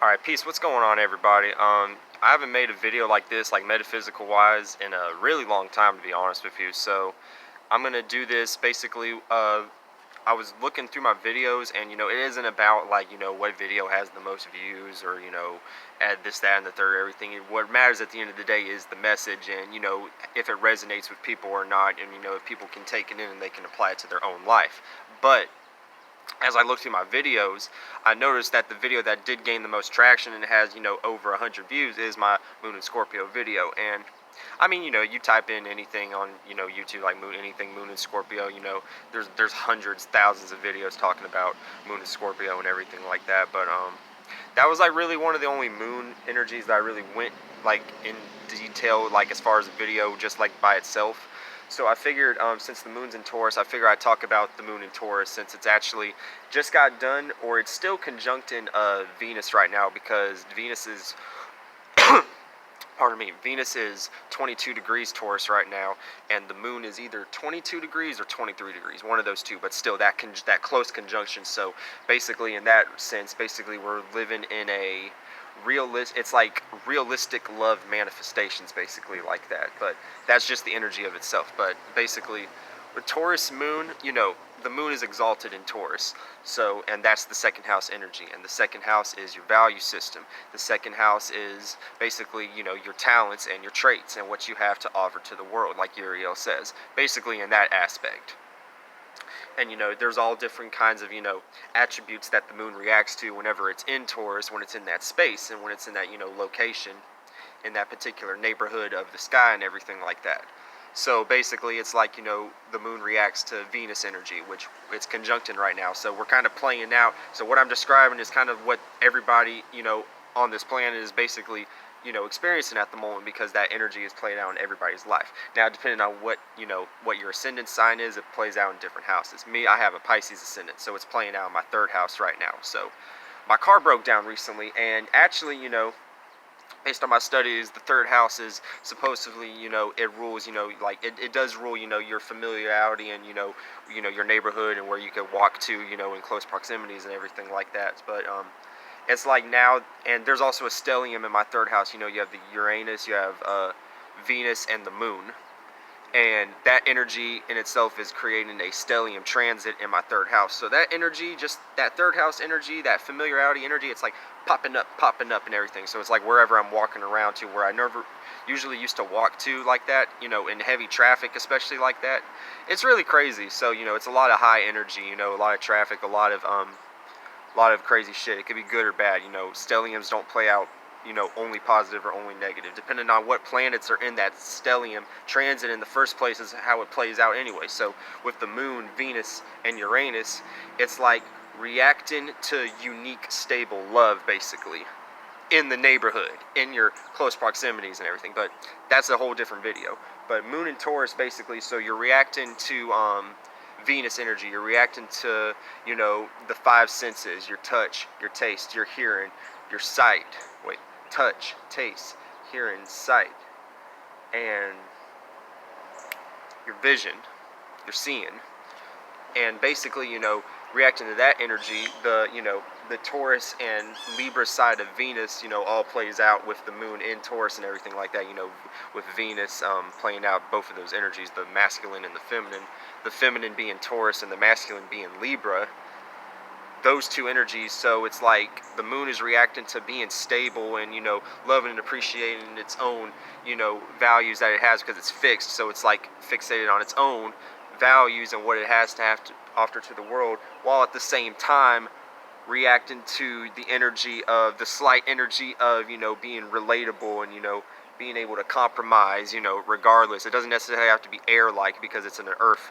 Alright, peace. What's going on, everybody? I haven't made a video like this, like metaphysical wise, in a really long time, to be honest with you. So I'm gonna do this basically. I was looking through my videos, and it isn't about like what video has the most views or add this, that, and the third, everything. What matters at the end of the day is the message, and if it resonates with people or not, and if people can take it in and they can apply it to their own life. But as I looked through my videos, I noticed that the video that did gain the most traction and has, over 100 views is my Moon and Scorpio video. And I mean, you type in anything on, YouTube, like Moon and Scorpio, there's hundreds, thousands of videos talking about Moon and Scorpio and everything like that. But that was like really one of the only moon energies that I really went like in detail, like as far as a video, just like by itself. So I figured, since the moon's in Taurus, I figured I'd talk about the moon in Taurus, since it's actually just got done, or it's still conjunct in Venus right now, because Venus is, pardon me, Venus is 22 degrees Taurus right now, and the moon is either 22 degrees or 23 degrees, one of those two, but still that close conjunction. So basically, in that sense, basically we're living in a it's like realistic love manifestations, basically, like that. But that's just the energy of itself. But basically, with Taurus moon, the moon is exalted in Taurus, so, and that's the second house energy, and the second house is your value system. The second house is basically your talents and your traits and what you have to offer to the world, like Uriel says, basically in that aspect. And there's all different kinds of attributes that the moon reacts to whenever it's in Taurus, when it's in that space, and when it's in that location, in that particular neighborhood of the sky and everything like that. So basically, it's like the moon reacts to Venus energy, which it's conjuncting right now. So we're kind of playing out. So what I'm describing is kind of what everybody on this planet is basically experiencing at the moment, because that energy is playing out in everybody's life. Now, depending on what your ascendant sign is, it plays out in different houses. Me, I have a Pisces ascendant, so it's playing out in my third house right now. So my car broke down recently, and actually, based on my studies, the third house is supposedly, it rules, like it does rule, your familiarity and, your neighborhood and where you could walk to, in close proximities and everything like that. But, it's like now, and there's also a stellium in my third house. You have the Uranus, you have Venus, and the moon. And that energy in itself is creating a stellium transit in my third house. So that energy, just that third house energy, that familiarity energy, it's like popping up and everything. So it's like wherever I'm walking around to, where I never usually used to walk to like that, in heavy traffic, especially like that. It's really crazy. So, it's a lot of high energy, a lot of traffic, a lot of crazy shit. It could be good or bad. Stelliums don't play out, only positive or only negative. Depending on what planets are in that stellium transit in the first place is how it plays out anyway. So with the moon, Venus, and Uranus, it's like reacting to unique, stable love, basically, in the neighborhood, in your close proximities and everything. But that's a whole different video. But moon and Taurus, basically, so you're reacting to Venus energy, you're reacting to, the five senses, your touch, your taste, your hearing, your sight, touch, taste, hearing, sight, and your vision, your seeing. And basically, reacting to that energy, the Taurus and Libra side of Venus, all plays out with the moon in Taurus and everything like that, with Venus playing out both of those energies, the masculine and the feminine being Taurus and the masculine being Libra, those two energies. So it's like the moon is reacting to being stable and, loving and appreciating its own, values that it has, because it's fixed. So it's like fixated on its own values and what it has to have to offer to the world, while at the same time reacting to the energy of the slight energy of being relatable and being able to compromise regardless. It doesn't necessarily have to be air like, because it's in an earth